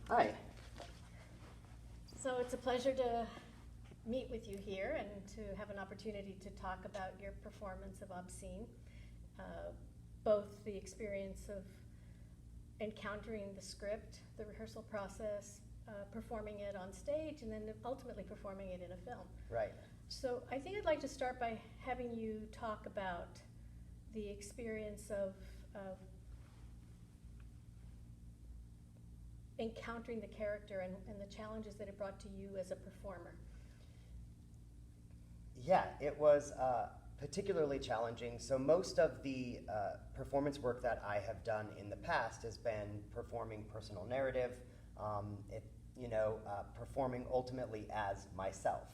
Hi. So it's a pleasure to meet with you here and to have an opportunity to talk about your performance of Obscene, both the experience of encountering the script, the rehearsal process, performing it on stage, and then ultimately performing it in a film. Right. So I think I'd like to start by having you talk about the experience of encountering the character and the challenges that it brought to you as a performer. Yeah, it was particularly challenging. So most of the performance work that I have done in the past has been performing personal narrative, performing ultimately as myself.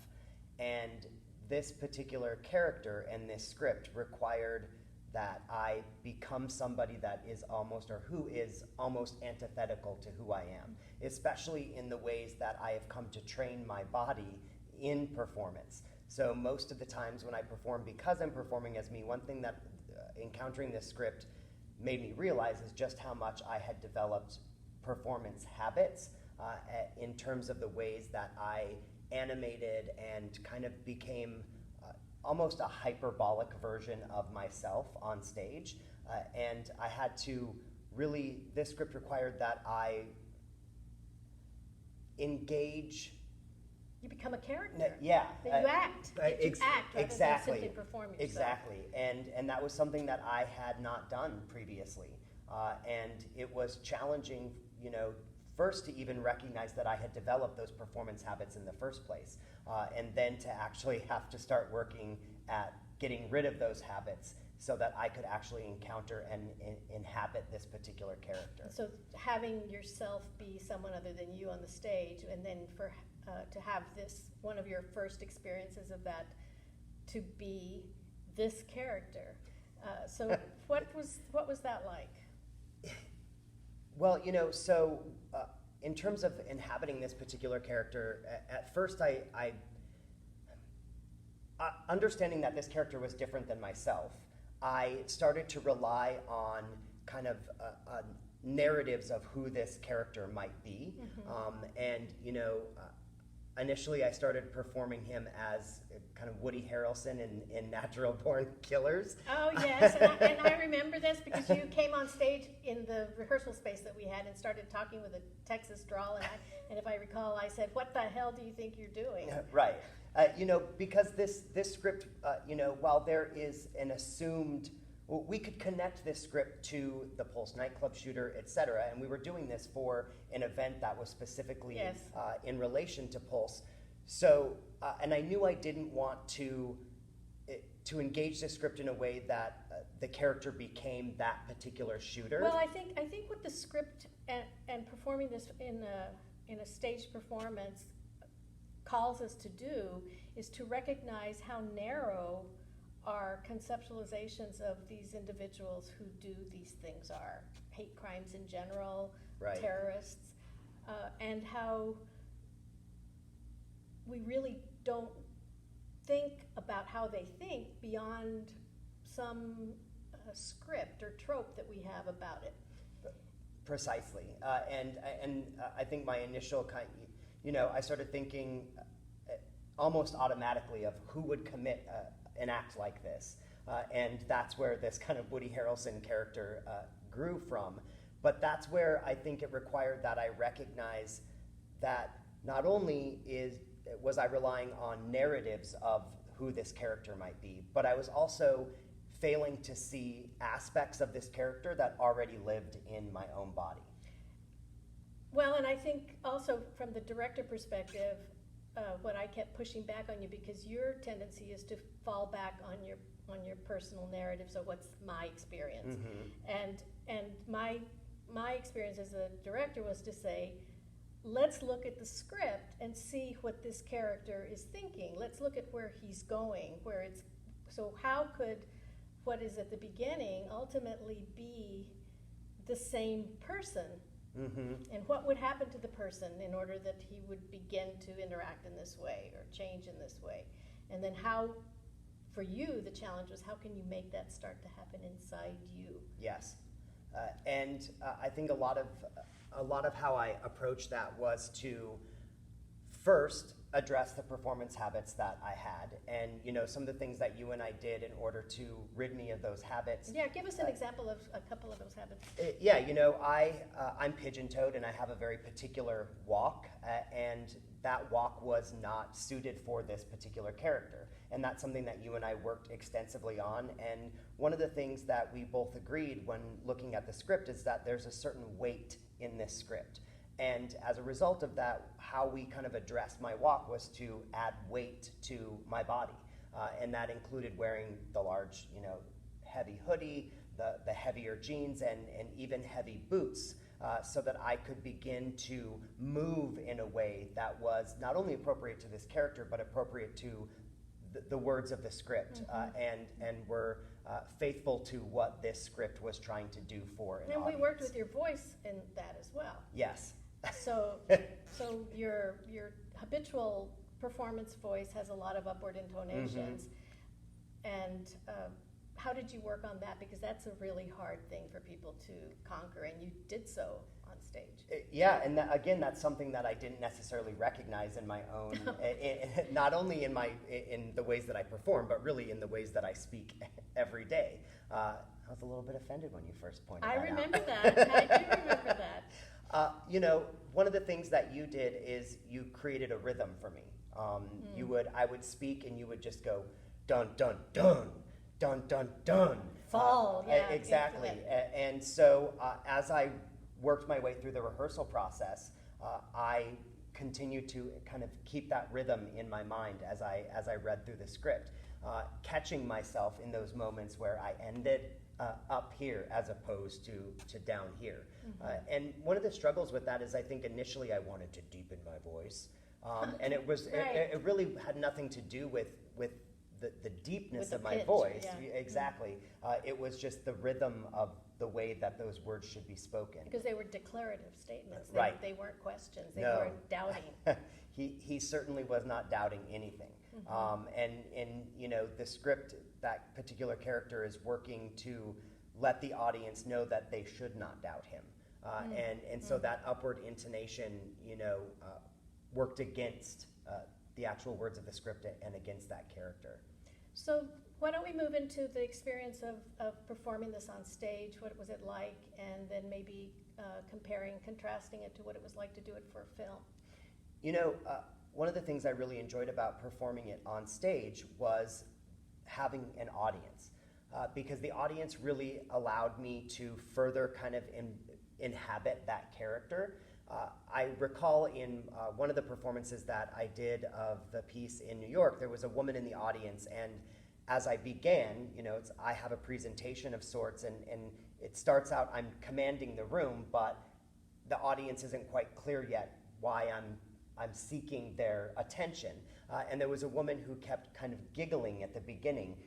And this particular character and this script required that I become somebody that is almost, or who is almost antithetical to who I am, especially in the ways that I have come to train my body in performance. So most of the times when I perform, because I'm performing as me, one thing that encountering this script made me realize is just how much I had developed performance habits in terms of the ways that I animated and kind of became almost a hyperbolic version of myself on stage. And I had to really, this script required that I engage. You become a character. Yeah. That you act. That you act rather than simply perform yourself. Exactly. And that was something that I had not done previously. And it was challenging, first to even recognize that I had developed those performance habits in the first place, and then to actually have to start working at getting rid of those habits so that I could actually encounter and inhabit this particular character. So having yourself be someone other than you on the stage, and then to have this, one of your first experiences of that, to be this character. So what was that like? Well, so in terms of inhabiting this particular character, at first I understanding that this character was different than myself, I started to rely on kind of narratives of who this character might be. Initially I started performing him as kind of Woody Harrelson in Natural Born Killers. Oh yes, and I remember this because you came on stage in the rehearsal space that we had and started talking with a Texas drawl, and if I recall, I said, "What the hell do you think you're doing?" Right, because this script, while there is an assumed, we could connect this script to the Pulse nightclub shooter, etc., and we were doing this for an event that was specifically in relation to Pulse. So, and I knew I didn't want to engage the script in a way that the character became that particular shooter. Well, I think what the script and performing this in a stage performance calls us to do is to recognize how narrow our conceptualizations of these individuals who do these things are. Hate crimes in general, right. Terrorists, and how we really don't think about how they think beyond some script or trope that we have about it. Precisely, and I think my initial I started thinking almost automatically of who would commit an act like this, and that's where this kind of Woody Harrelson character grew from. But that's where I think it required that I recognize that not only was I relying on narratives of who this character might be, but I was also failing to see aspects of this character that already lived in my own body. Well, and I think also from the director perspective, what I kept pushing back on you, because your tendency is to fall back on your personal narratives of what's my experience, and my experience as a director was to say, let's look at the script and see what this character is thinking. Let's look at where he's going, so how could what is at the beginning ultimately be the same person? And what would happen to the person in order that he would begin to interact in this way or change in this way? And then how, for you, the challenge was how can you make that start to happen inside you? Yes. And I think a lot of how I approached that was to first address the performance habits that I had, and some of the things that you and I did in order to rid me of those habits. Yeah, give us an example of a couple of those habits. I'm pigeon-toed, and I have a very particular walk, and that walk was not suited for this particular character, and that's something that you and I worked extensively on. And one of the things that we both agreed when looking at the script is that there's a certain weight in this script. And as a result of that, how we kind of addressed my walk was to add weight to my body. And that included wearing the large, heavy hoodie, the heavier jeans, and even heavy boots, so that I could begin to move in a way that was not only appropriate to this character, but appropriate to the words of the script, and were faithful to what this script was trying to do for an audience. And we worked with your voice in that as well. Yes. So your habitual performance voice has a lot of upward intonations, and how did you work on that? Because that's a really hard thing for people to conquer, and you did so on stage. Yeah, and that's something that I didn't necessarily recognize in my own, not only in the ways that I perform, but really in the ways that I speak every day. I was a little bit offended when you first pointed that out. I remember that. I do remember that. One of the things that you did is you created a rhythm for me. I would speak, and you would just go dun dun dun dun dun dun. Fall, yeah. Exactly. And so as I worked my way through the rehearsal process, I continued to kind of keep that rhythm in my mind as I read through the script, catching myself in those moments where I ended up here as opposed to down here. And one of the struggles with that is I think initially I wanted to deepen my voice, and it was Right. it really had nothing to do with the deepness With of the my pitch, voice. yeah. Exactly. It was just the rhythm of the way that those words should be spoken. Because they were declarative statements. Right. They weren't questions. They No. weren't doubting. He certainly was not doubting anything. And the script, that particular character is working to let the audience know that they should not doubt him. And so that upward intonation, worked against the actual words of the script and against that character. So why don't we move into the experience of performing this on stage? What was it like? And then maybe contrasting it to what it was like to do it for a film. One of the things I really enjoyed about performing it on stage was having an audience, because the audience really allowed me to further kind of inhabit that character. I recall in one of the performances that I did of the piece in New York, there was a woman in the audience, and as I began, I have a presentation of sorts, and it starts out, I'm commanding the room, but the audience isn't quite clear yet why I'm seeking their attention. And there was a woman who kept kind of giggling at the beginning,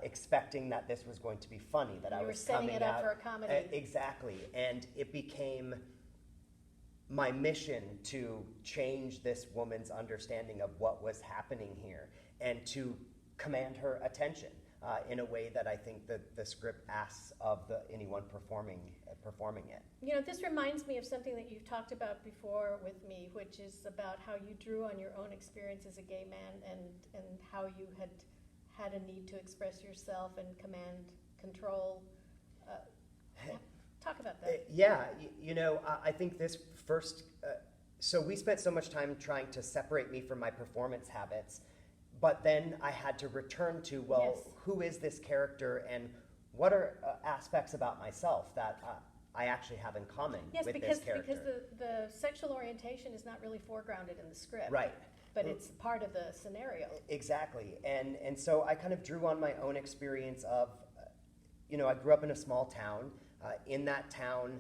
expecting that this was going to be funny, that I was coming out. You were setting it up for a comedy. Exactly. And it became my mission to change this woman's understanding of what was happening here and to command her attention in a way that I think that the script asks of anyone performing it. This reminds me of something that you've talked about before with me, which is about how you drew on your own experience as a gay man and how you had a need to express yourself and command control. Talk about that. I think this first, so we spent so much time trying to separate me from my performance habits, but then I had to return to, Yes. Who is this character and what are aspects about myself that I actually have in common with this character? Because the sexual orientation is not really foregrounded in the script. Right. But it's part of the scenario. Exactly. And so I kind of drew on my own experience of, I grew up in a small town. In that town,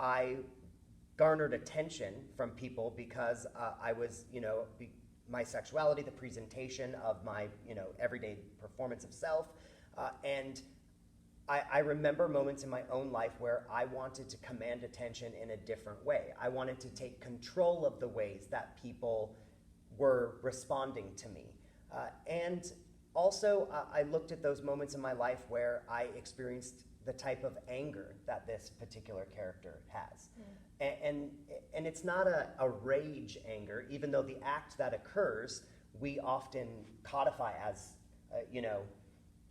I garnered attention from people because I was, my sexuality, the presentation of my, everyday performance of self. And I remember moments in my own life where I wanted to command attention in a different way. I wanted to take control of the ways that people were responding to me. And also, I looked at those moments in my life where I experienced the type of anger that this particular character has. And it's not a rage anger, even though the act that occurs we often codify as,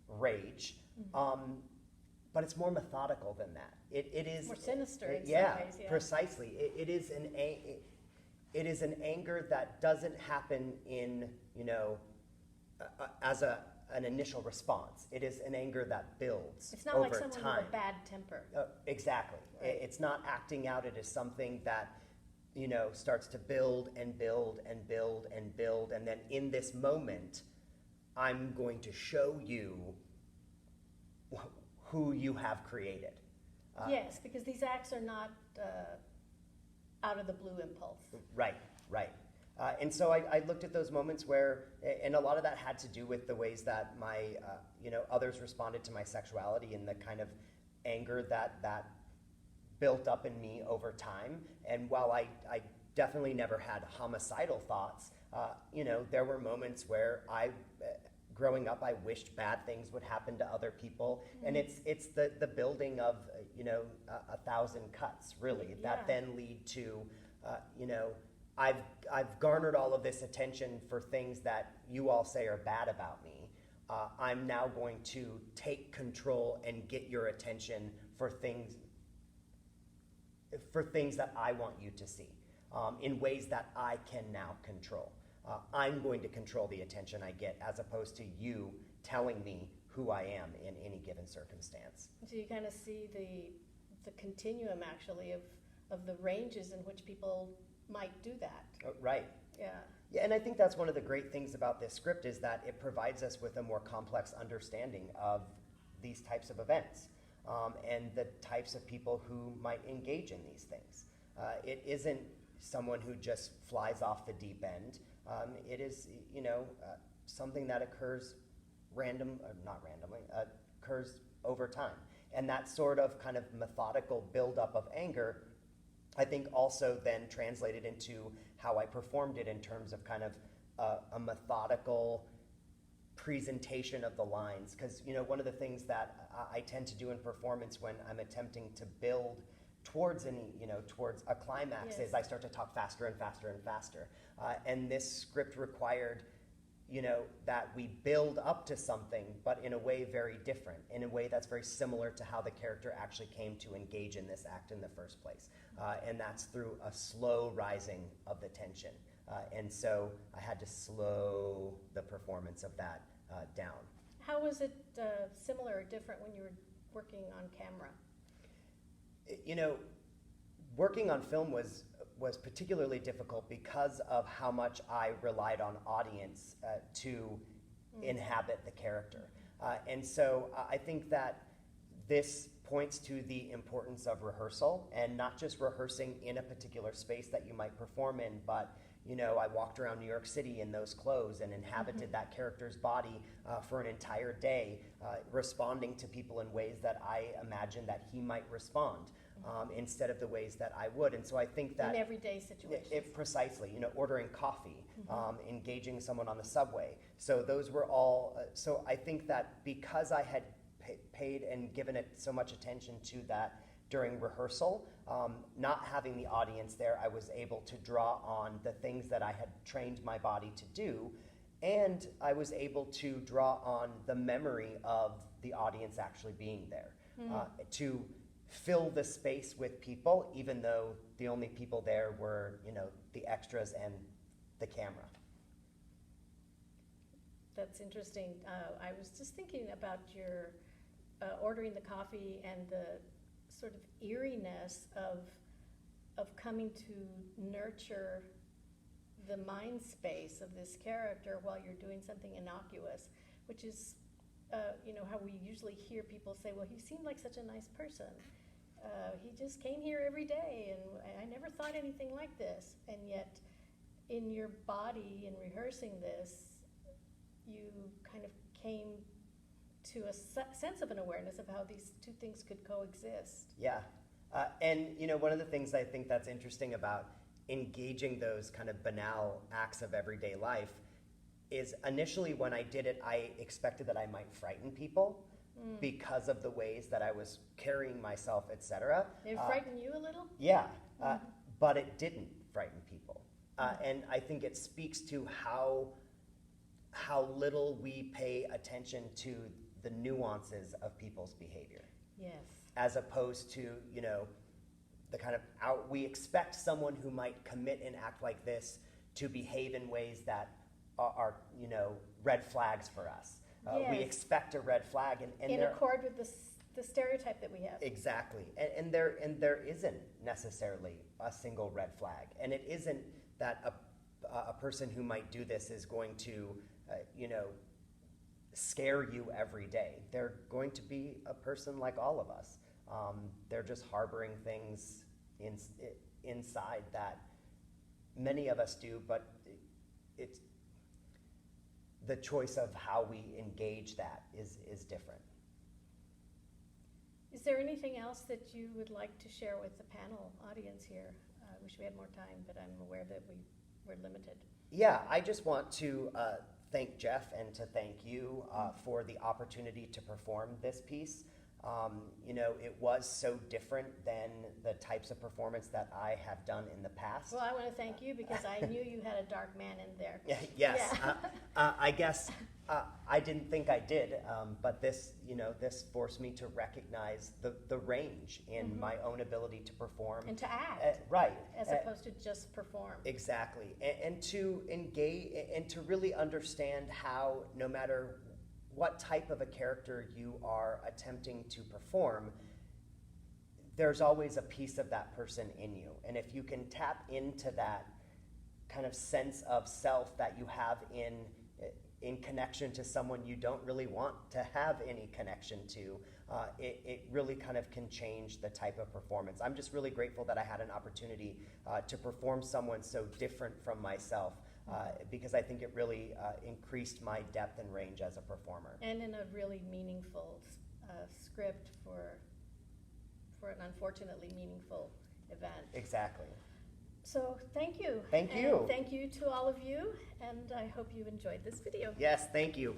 rage. But it's more methodical than that. It is more sinister in some ways. Yeah, precisely. It is an anger that doesn't happen in as an initial response. It is an anger that builds. It's not over like someone time. with a bad temper. Exactly. Right. It's not acting out. It is something that starts to build and build and build and build, and then in this moment, I'm going to show you who you have created. Yes, because these acts are not out of the blue impulse. Right. And so I looked at those moments where, and a lot of that had to do with the ways that my, others responded to my sexuality and the kind of anger that built up in me over time. And while I definitely never had homicidal thoughts, there were moments where growing up, I wished bad things would happen to other people. And it's the building of, 1,000 cuts, really, that then lead to, I've garnered all of this attention for things that you all say are bad about me. I'm now going to take control and get your attention for things that I want you to see, in ways that I can now control. I'm going to control the attention I get, as opposed to you telling me who I am in any given circumstance. So you kind of see the continuum, actually, of the ranges in which people might do that. Right. Yeah, and I think that's one of the great things about this script, is that it provides us with a more complex understanding of these types of events, and the types of people who might engage in these things. It isn't someone who just flies off the deep end. It is, something that occurs occurs over time. And that sort of kind of methodical buildup of anger, I think, also then translated into how I performed it in terms of kind of a methodical presentation of the lines. Because, one of the things that I tend to do in performance when I'm attempting to build towards a climax is I start to talk faster and faster and faster. And this script required, that we build up to something, but in a way very different, in a way that's very similar to how the character actually came to engage in this act in the first place. And that's through a slow rising of the tension. And so I had to slow the performance of that down. How was it similar or different when you were working on camera? Working on film was particularly difficult because of how much I relied on audience to inhabit the character. And so I think that this points to the importance of rehearsal, and not just rehearsing in a particular space that you might perform in, but I walked around New York City in those clothes and inhabited that character's body for an entire day, responding to people in ways that I imagined that he might respond, instead of the ways that I would. And so I think that in everyday situations. Precisely, ordering coffee, engaging someone on the subway. So those were all, so I think that because I had paid and given it so much attention to that during rehearsal, not having the audience there, I was able to draw on the things that I had trained my body to do, and I was able to draw on the memory of the audience actually being there, to fill the space with people, even though the only people there were, the extras and the camera. That's interesting. I was just thinking about your ordering the coffee and the sort of eeriness of coming to nurture the mind space of this character while you're doing something innocuous, which is, how we usually hear people say, well, he seemed like such a nice person. He just came here every day, and I never thought anything like this. And yet, in your body, in rehearsing this, you kind of came to a sense of an awareness of how these two things could coexist. Yeah. And, one of the things I think that's interesting about engaging those kind of banal acts of everyday life is initially when I did it, I expected that I might frighten people. because of the ways that I was carrying myself, etc. It frightened you a little? Yeah, but it didn't frighten people. And I think it speaks to how little we pay attention to the nuances of people's behavior. Yes. As opposed to, you know, the kind of we expect someone who might commit an act like this to behave in ways that are you know, red flags for us. Yes. We expect a red flag, and in accord with the stereotype that we have. Exactly, and there isn't necessarily a single red flag, and it isn't that a person who might do this is going to you know, scare you every day. They're going to be a person like all of us. They're just harboring things inside that many of us do, but it's the choice of how we engage that is different. Is there anything else that you would like to share with the panel audience here? I wish we had more time, but I'm aware that we're limited. Yeah, I just want to thank Jeff and to thank you for the opportunity to perform this piece. You know, it was so different than the types of performance that I have done in the past. Well, I want to thank you because I knew you had a dark man in there. Yes, Yeah. I guess I didn't think I did, but this, you know, this forced me to recognize the range in my own ability to perform And to act. right, As opposed to just perform. exactly, and to engage and to really understand how, no matter what type of a character you are attempting to perform, there's always a piece of that person in you. And if you can tap into that kind of sense of self that you have in connection to someone you don't really want to have any connection to, it really kind of can change the type of performance. I'm just really grateful that I had an opportunity to perform someone so different from myself. Because I think it really increased my depth and range as a performer. And in a really meaningful script for an unfortunately meaningful event. Exactly. So thank you. Thank you. And thank you to all of you, and I hope you enjoyed this video. Yes, thank you.